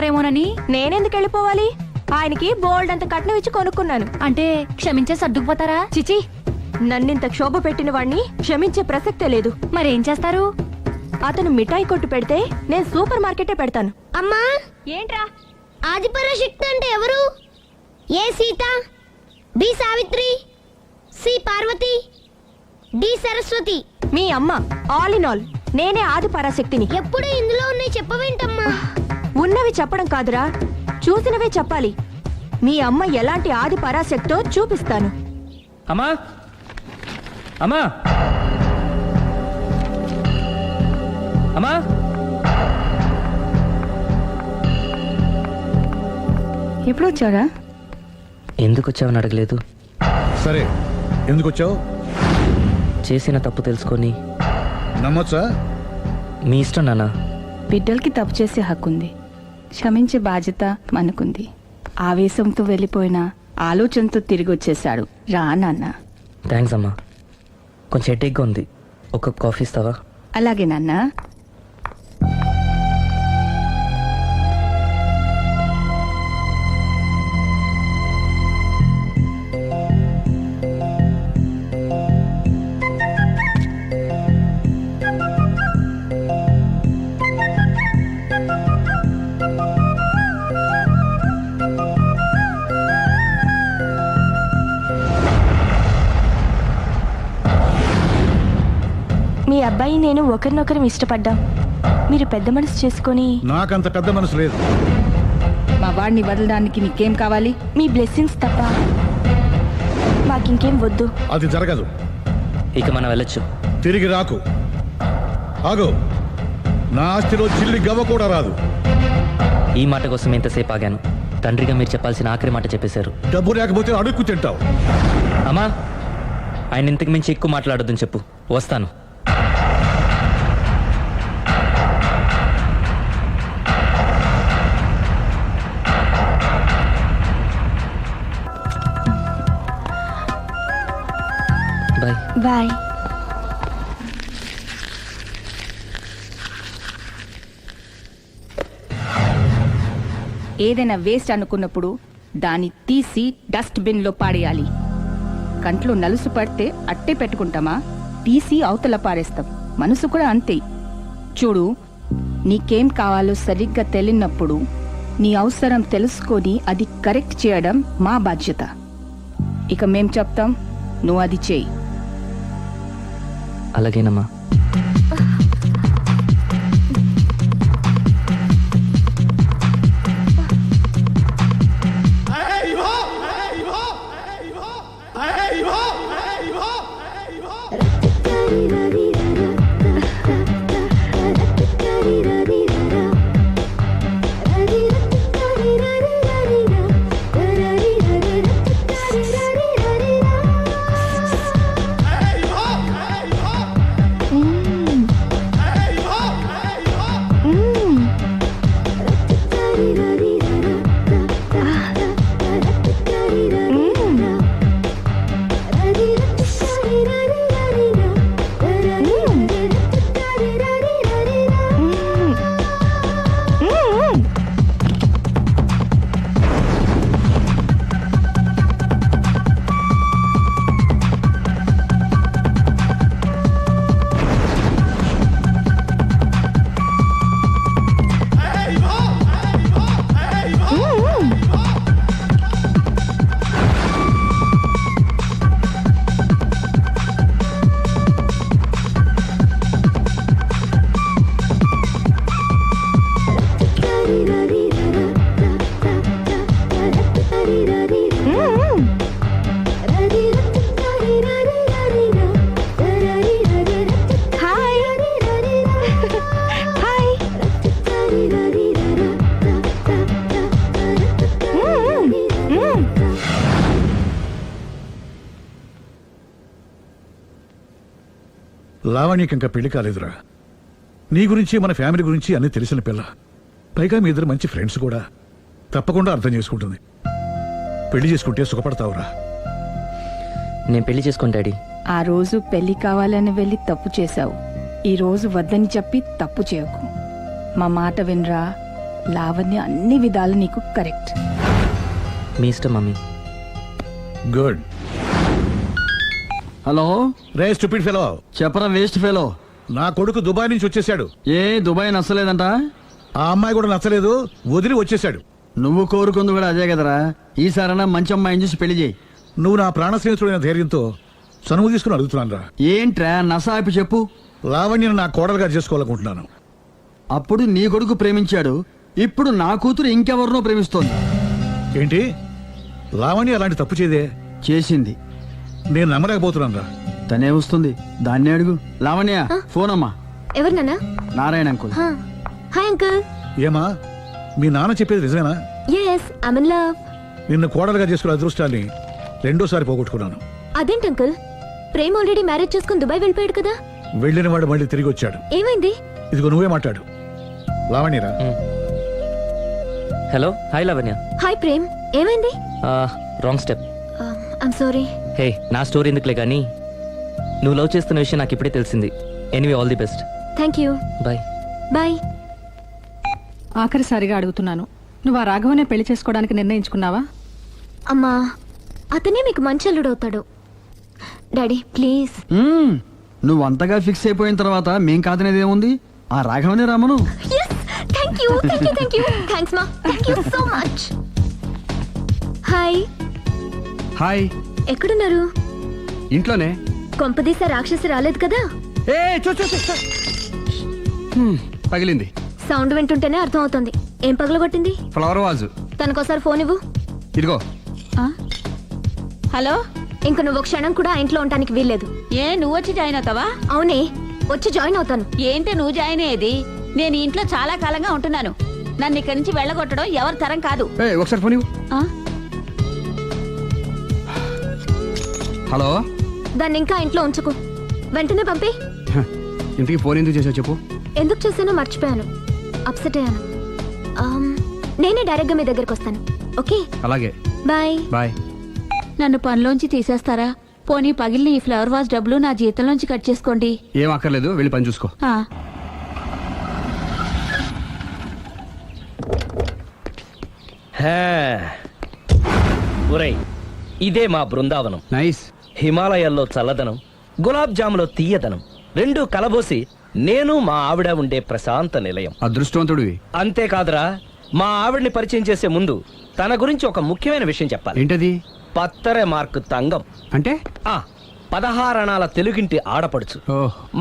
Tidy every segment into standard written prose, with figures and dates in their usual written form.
వెళ్ళిపోతున్నారేమోనని. నేనెందుకు వెళ్ళిపోవాలి? ఆయనకి బోల్డ్ అంత కట్నం ఇచ్చి కొనుక్కున్నాను. అంటే క్షమించే సర్దుకుపోతారా? చిచి, నన్నింత క్షోభ పెట్టిన వాణ్ణి క్షమించే ప్రసక్తే లేదు. మరేం చేస్తారు? అతను మిఠాయి కొట్టు పెడితే నేను సూపర్ మార్కెటే పెడతాను. అమ్మా, ఏంట్రా? ఆదిపరాశక్తి అంటే ఎవరు? A Sita, B Savitri, C Parvati, D Saraswati. మీ అమ్మ. ఆల్ ఇన్ ఆల్ నేనే ఆది పరాశక్తిని. ఎప్పుడు ఇందులో ఉన్నాయి చెప్పవేంటమ్మా? ఉన్నవి చెప్పడం కాదురా, చూసినవే చెప్పాలి. మీ అమ్మ ఎలాంటి ఆది పరాశక్తో చూపిస్తాను. అమ్మా అమ్మా అమ్మా, ఎప్పుడు వచ్చారా? ఎందుకు వచ్చావని అడగలేదు. సరే, ఎందుకు వచ్చావు? చేసిన తప్పు తెలుసుకొని. నమ్మొచ్చా? మీ ఇష్టం నాన్న. బిడ్డలకి తప్పు చేసే హక్కుంది, క్షమించే బాధ్యత మనకుంది. ఆవేశంతో వెళ్ళిపోయిన ఆలోచనతో తిరిగి వచ్చేశాడు. రా నాన్న. థ్యాంక్స్ అమ్మా. కొంచెం హెడేక్గా ఉంది, ఒక కాఫీ ఇస్తావా? అలాగే నాన్న. మీ అబ్బాయి నేను ఒకరినొకరం ఇష్టపడ్డాం. మీరు పెద్ద మనసు చేసుకొని. నాకంత పెద్ద మనసు లేదు. మా వాడిని వదలడానికి నీకేం కావాలి? మీ బ్లెస్సింగ్స్ తప్ప మాకింకేం వద్దు. అది జరగదు. ఇక మనం వెళ్ళొచ్చు. తిరిగి రాకు. ఆగు. నా ఆస్తిలో చిల్లి గవ్వ కూడా రాదు. ఈ మాట కోసం ఎంతసేపు ఆగాను. తండ్రిగా మీరు చెప్పాల్సిన ఆఖరి మాట చెప్పేశారు. డబ్బు లేకపోతే అడుక్కు తింటావు. అమ్మా, ఆయన ఇంతకు మించి ఎక్కువ మాట్లాడొద్దని చెప్పు. వస్తాను. బాయ్. బాయ్. ఏదైనా వేస్ట్ అనుకున్నప్పుడు దాన్ని తీసి డస్ట్బిన్ లో పాడేయాలి. కంట్లో నలుసు పడితే అట్టే పెట్టుకుంటామా? తీసి అవతల పారేస్తాం. మనసు కూడా అంతే. చూడు, నీకేం కావాలో సరిగ్గా తెలియనప్పుడు నీ అవసరం తెలుసుకొని అది కరెక్ట్ చేయడం మా బాధ్యత. ఇక మేం చెప్తాం, నువ్వు అది చేయి. అలాగేనమ్మా. లావణ్యకి ఇంకా పెళ్లి కాలేదురా. నీ గురించి మన ఫ్యామిలీ గురించి అన్నీ తెలిసిన పిల్ల. పైగా మీ ఇద్దరు మంచి ఫ్రెండ్స్ కూడా. తప్పకుండా అర్థం చేసుకుంటుంది. పెళ్లి చేసుకుంటే సుఖపడతావురా. నేను పెళ్లి చేసుకోను డాడీ. ఆ రోజు పెళ్లి కావాలని వెళ్ళి తప్పు చేశావు. ఈ రోజు వద్దని చెప్పి తప్పు చేయకు. మా మాట వినరా. లావణ్య అన్ని విధాలు నీకు కరెక్ట్. మీ ఇష్టం మమ్మీ. గుడ్. హలో, రే స్టూపిడ్ ఫెలో, చెప్పరా వేస్ట్ ఫెలో. నా కొడుకు దుబాయ్ నుంచి వచ్చేసాడు. ఏ దుబాయ్ నచ్చలేదంట? ఆ అమ్మాయి కూడా నచ్చలేదు, వదిలి వచ్చేసాడు. నువ్వు కోరుకుంది కూడా అదే కదరా. ఈసారైనా మంచి అమ్మాయిని చూసి పెళ్లి చేయి. నువ్వు నా ప్రాణ స్నేహితుడైన ధైర్యంతో చనువు తీసుకుని అడుగుతున్నాను రా. ఏంట్రా నసాపి చెప్పు. లావణ్యను నా కోడలుగా చేసుకోవాలనుకుంటున్నాను. అప్పుడు నీ కొడుకు ప్రేమించాడు, ఇప్పుడు నా కూతురు ఇంకెవరినో ప్రేమిస్తోంది. ఏంటి? లావణ్య అలాంటి తప్పు చేయదే. చేసింది. నేను నమ్మలేకపోతున్నాను రా. తనే వస్తుంది, దాన్నే అడుగు. లావణ్య, ఫోన్ అమ్మా. ఎవరు నాన్న? నారాయణ అంకుల్. Hi uncle. ఏమా, మీ నాన్న చెప్పేది నిజమేనా? Yes, I'm in love. నిన్ను కోడలుగా చేసుకున్న అదృష్టాన్ని రెండోసారి పోగొట్టుకున్నాను. అదేంటి అంకుల్, ప్రేమ్ ఆల్రెడీ మ్యారేజ్ చేసుకుని దుబాయ్ వెళ్ళిపోయాడు కదా? వెళ్ళిన వాడు మళ్ళీ తిరిగి వచ్చాడు. ఏమైంది? ఇదిగో నువ్వే మాట్లాడు. లావణ్యరా. Hello, hi Lavanya. Hi Prem, ఏమైంది? Wrong step. I'm sorry. Hey, నా స్టోరీ ఎందుకులే కానీ నువ్వు లవ్ చేస్తున్న విషయం నాకు ఇప్పుడే తెలిసింది. Anyway, all the best. Thank you. Bye. Bye. ఆఖరిసారిగా అడుగుతున్నాను, నువ్వు ఆ రాఘవనే పెళ్లి చేసుకోవడానికి నిర్ణయించుకున్నావా? అమ్మా, అతనే మీకు మంచి అల్లుడు అవుతాడు. Daddy please. నువ్వు అంతగా ఫిక్స్ అయిపోయిన తర్వాత మేం కాదనేది ఏముంది? ఆ రాఘవనే రామను. Thank you, thank you, thank you. Thanks మా, thank you so much. Hi. Hi. ఎక్కడున్నారు? ఇంట్లోనే. కొంపదీసా రాక్షసి రాలేదు కదా? ఏ పగిలింది. సౌండ్ వింటుంటేనే అర్థం అవుతుంది. ఏం పగలగొట్టింది? Flower vase. తనకోసారి ఫోన్ ఇవ్వు. ఇదిగో. హలో, ఇంక నువ్వు ఒక క్షణం కూడా ఆ ఇంట్లో ఉండడానికి వీల్లేదు. ఏ నువ్వు వచ్చి జాయిన్ అవుతావా? అవునే, వచ్చి జాయిన్ అవుతాను. ఏంటి నువ్వు జాయిన్ అయ్యేది? నేను ఈ ఇంట్లో చాలా కాలంగా ఉంటున్నాను. నన్ను ఇక్కడి నుంచి వెళ్ళగొట్టడం ఎవరి తరం కాదు. ఒకసారి ఫోన్ ఇవ్వు. ఆ? హలో. దాన్ని ఇంకా ఇంట్లో ఉంచుకో, వెంటనే పంపి. ఇంటికి ఫోన్ ఎందుకు చేసావు చెప్పు. ఎందుకు చేశానో మర్చిపోయాను, అప్సెట్ అయ్యాను. నేనే డైరెక్ట్ గా మీ దగ్గరకు వస్తాను. ఓకే, అలాగే. బాయ్. బాయ్. నన్ను పనిలోంచి తీసేస్తారా? పోనీ పగిలిన ఈ ఫ్లవర్ వాజ్ డబ్బులు నా జీతంలోంచి కట్ చేసుకోండి. ఏం అక్కర్లేదు, వెళ్ళి పని చూసుకో. ఆ. ఒరేయ్, ఇదే మా బృందావనం. నైస్. హిమాలయాల్లో చల్లదనం, గులాబ్ జాములో తీయదనం రెండూ కలబోసి నేను మా ఆవిడ ఉండే ప్రశాంత నిలయం. అదృష్టవంతుడివి. అంతేకాదురా, మా ఆవిడ్ని పరిచయం చేసే ముందు తన గురించి ఒక ముఖ్యమైన విషయం చెప్పాలి. ఏంటది? పత్తరె మార్కు తంగం అంటే 16 అణాల తెలుగింటి ఆడపడుచు.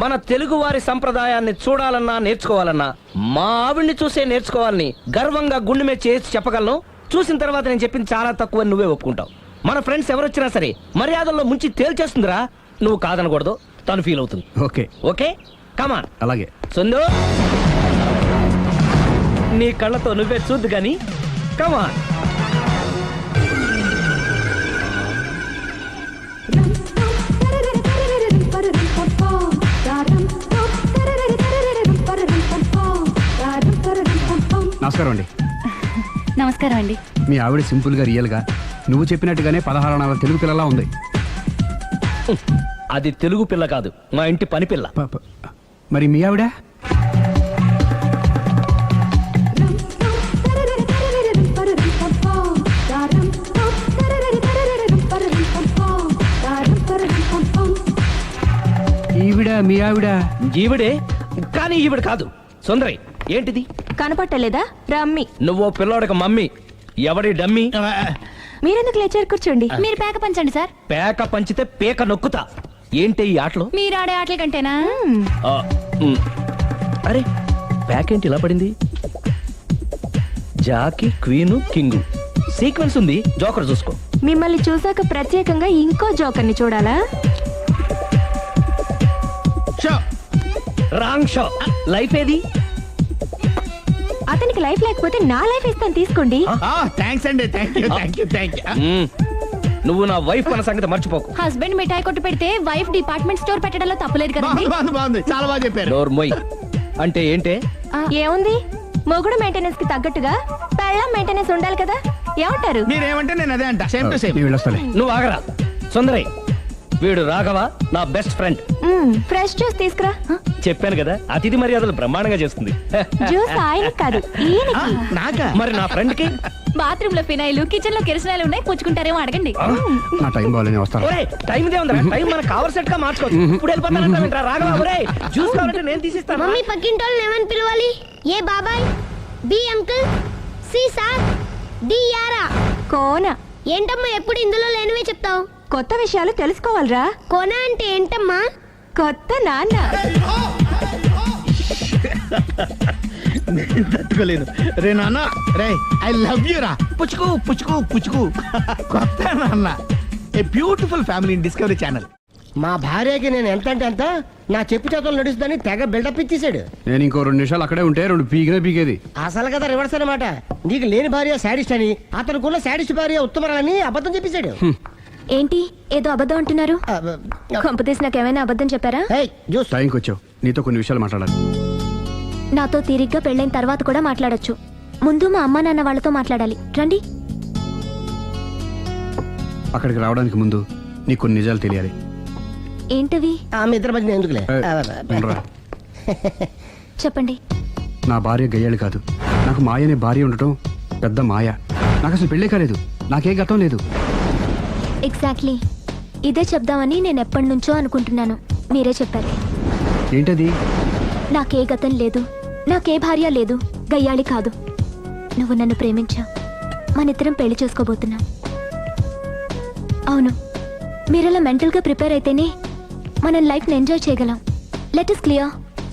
మన తెలుగు వారి సంప్రదాయాన్ని చూడాలన్నా నేర్చుకోవాలన్నా మా ఆవిడ్ని చూసే నేర్చుకోవాలని గర్వంగా గుండె మీద చేసి చెప్పగలను. చూసిన తర్వాత నేను చెప్పింది చాలా తక్కువ, నువ్వే ఒప్పుకుంటావు. మన ఫ్రెండ్స్ ఎవరొచ్చినా సరే మర్యాదల్లో ముంచి తేల్చేస్తుందిరా. నువ్వు కాదనకూడదు, తను ఫీల్ అవుతుంది. ఓకే ఓకే, కమాన్. అలాగే. సుందు, నీ కళ్ళతో నువ్వే చూద్దు గాని కమాన్. నమస్కారం అండి. నమస్కారం అండి. మీ ఆవిడ సింపుల్ గా రియల్ గా నువ్వు చెప్పినట్టుగానే 16 అణాల తెలుగు పిల్లలా ఉంది. అది తెలుగు పిల్ల కాదు, మా ఇంటి పని పిల్ల. మరి మీ ఆవిడ? ఈవిడ మీ ఆవిడ? ఈవిడే, కానీ ఈవిడ కాదు. సుందరి, ఏంటిది? కనపట్టలేదా? రమ్మి. నువ్వు పిల్లోడికి మమ్మీ, ఎవడి డమ్మీ? మీరెందుకు లేచారు? కూర్చోండి. మీరు పేక పంచండి సార్. పేక పంచితే పేక నొక్కుతా. ఏంటి ఈ ఆటలు? మీరు ఆడే ఆటల కంటేనా? అరే, పేక ఏంటి ఇలా పడింది? జాకి, క్వీను, కింగు సీక్వెన్స్ ఉంది. జోకర్ చూసుకో. మిమ్మల్ని చూసాక ప్రత్యేకంగా ఇంకో జోకర్ని చూడాలా? Wrong show. లైఫ్ ఏది? అతనికి లైఫ్ లేకపోతే నా లైఫ్ ఇస్తాను, తీసుకోండి. థ్యాంక్స్ అండి. Thank you. నువ్వు నా వైఫ్ అన్న సంగతి మర్చిపోకు. హస్బెండ్ మిఠాయి కొట్టు పెడితే వైఫ్ డిపార్ట్మెంట్ స్టోర్ పెట్టడంలో తప్పలేదు కదండి. బాగుంది, చాలా బాగా చెప్పారు. డోర్ మొయ్. అంటే ఏంటే? ఏముంది, మొగుడు మెయింటెనెన్స్ కి తగ్గట్టుగా పెళ్ళాం మెయింటెనెన్స్ ఉండాలి కదా. ఏమంటారు? మీరేమంటే నేను అదే అంట. Same to same. వెళ్ళొస్తాలే. నువ్వు ఆగరా. సుందరి, వీడు రాఘవ నా బెస్ట్ ఫ్రెండ్. ఫ్రెష్ జ్యూస్ తీసుకురా. చెప్పాను కదా అతిథి మర్యాదలు బ్రహ్మాండంగా చేస్తుంది. జ్యూస్ ఆయన కాదు ఈయనకి. నాకా? మరి నా ఫ్రెండ్ కి బాత్రూమ్ లో ఫినాయిల్ కిచెన్ లో కిరసనాయిలు ఉన్నాయి, పుచ్చుకుంటారేమో అడగండి. నా టైం బాగాలేని వస్తాను. ఒరేయ్ టైం ఇదే ఉందిరా, టైం మనకు కవర్ సెట్ గా మార్చుకోవచ్చు. ఇప్పుడు వెళ్ళిపోతానంటావేంట్రా రాఘవ? ఒరేయ్ జ్యూస్ కావాలంటే నేను తీసిస్తాను. మమ్మీ పక్కింటి వాళ్ళని ఏమని పిలవాలి? ఏ బాబాయ్, B uncle, C sir, D యారా. కోన. ఏంటమ్మా ఎప్పుడు ఇందులో లేనివే చెప్తావు? కొత్త విషయాలు తెలుసుకోవాలిరా. కోన అంటే ఏంటమ్మా? కొత్త నాన్న. తట్టుకోలేను రే నాన్న. రే ఐ లవ్ యూ రా. పుచ్చుకు పుచ్చుకు పుచ్చుకు. కొత్త నాన్న. A beautiful family in discovery channel. మా భార్యకి నేను ఎంత అంటే అంత నా చెప్పు చేతులు నడుస్తుందని తెగ బిల్డప్ ఇచ్చేసాడు. నేను ఇంకో 2 నిమిషాలు అక్కడే ఉంటే 2 పీకేది. అసలు కదా రివర్స్ అనమాట. నీకు లేని భార్య శాడిస్ట్ అని, అతనుకున్న శాడిస్ట్ భార్య ఉత్తమరాలని అబద్ధం చెప్పేశాడు. ఏంటి ఏదో అబద్ధం అంటున్నారు? కొంపతీసి నాకేమైనా అబద్ధం చెప్పారా? టైంకి వచ్చావు, నీతో కొన్ని విషయాలు మాట్లాడాలి. నాతో తీరిగ్గా పెళ్ళైన తర్వాత కూడా మాట్లాడొచ్చు. ముందు మా అమ్మా నాన్న వాళ్ళతో మాట్లాడాలి. రండి. అక్కడికి రావడానికి ముందు నీకు కొన్ని నిజాలు తెలియాలి. ఏంటవి? ఆమె ఇద్దరి మధ్య ఎందుకులే. ఉండరా. చెప్పండి. నా భార్య గయ్యాళి కాదు. నాకు మాయ అనే భార్య ఉండటం పెద్ద మాయ. నాకు అసలు పెళ్ళే కాలేదు, నాకే గతం లేదు. ఎగ్జాక్ట్లీ ఇదే చెప్దామని నేను ఎప్పటి నుంచో అనుకుంటున్నాను. మీరే చెప్పారు. ఏంటది? నాకే గతం లేదు, నాకే భార్య లేదు, గయ్యాళి కాదు. నువ్వు నన్ను ప్రేమించావు, మనిద్దరం పెళ్లి చేసుకోబోతున్నాం. అవును, మీరలా మెంటల్గా ప్రిపేర్ అయితేనే మనం లైఫ్ని ఎంజాయ్ చేయగలం. Let is clear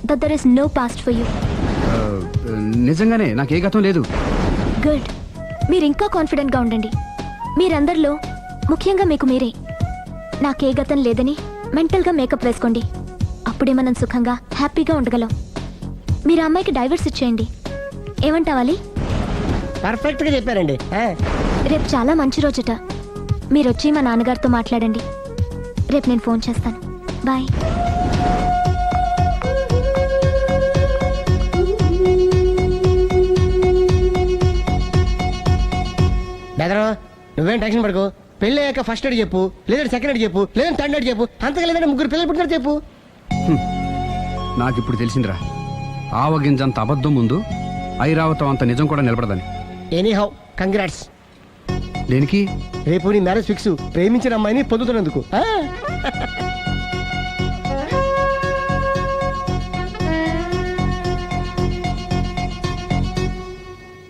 that there is no past for you. నిజంగానే నాకే గతం లేదు. గుడ్. మీరు ఇంకా కాన్ఫిడెంట్గా ఉండండి. మీరందరిలో ముఖ్యంగా మీకు మీరే. నాకే గతం లేదని మెంటల్గా మేకప్ వేసుకోండి. అప్పుడే మనం సుఖంగా హ్యాపీగా ఉండగలం. మీరు ఆ అమ్మాయికి డైవర్స్ ఇచ్చేయండి. ఏమంటావాలి? పర్ఫెక్ట్ గా చెప్పారండి. రేపు చాలా మంచి రోజుట. మీరు వచ్చి మా నాన్నగారితో మాట్లాడండి. రేపు నేను ఫోన్ చేస్తాను. బాయ్. బెదరు నువ్వేం టెన్షన్ పడుకో. పెళ్ళి అయ్యాక ఫస్ట్ ఎయిడ్ చెప్పు, లేదంటే సెకండ్ ఎయిడ్ చెప్పు, లేదంటే థర్డ్ ఎయిడ్ చెప్పు. అంతగా లేదంటే 3 పిల్లలు పుట్టినారు చెప్పు. నాకు ఇప్పుడు తెలిసిందిరా, ఆవగింజంత అబద్ధం ముందు ఐరావతం అంత నిజం కూడా నిలబడదని. Any how congrats. దేనికి? రేపు నీ మ్యారేజ్ ఫిక్స్, ప్రేమించిన అమ్మాయిని పొందుతున్నందుకు.